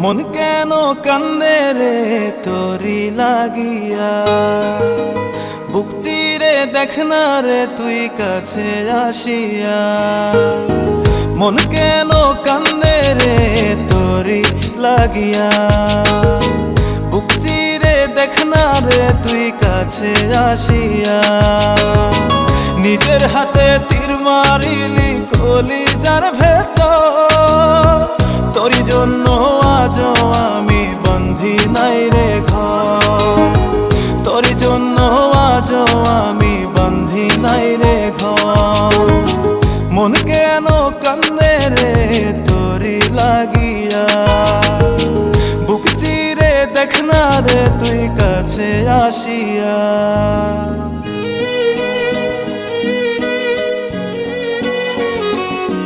মন কেন কান্দে রে তোরি লাগিয়া, বুক চিরে দেখ না রে তুই কাছে আসিয়া। মন কেন কান্দে রে তোরি লাগিয়া, বুক চিরে দেখ না রে তুই কাছে আসিয়া। নিজের হাতে তীর মারিলি কলিজার ভেতর, তোরি জন্য আজও আমি বন্ধি নাই রে ঘর, তোরি জন্য আজও আমি বন্ধি নাই রে ঘর। মন কেন কান্দে রে তোরি লাগিয়া, বুক চিরে দেখ না রে তুই কাছে আসিয়া।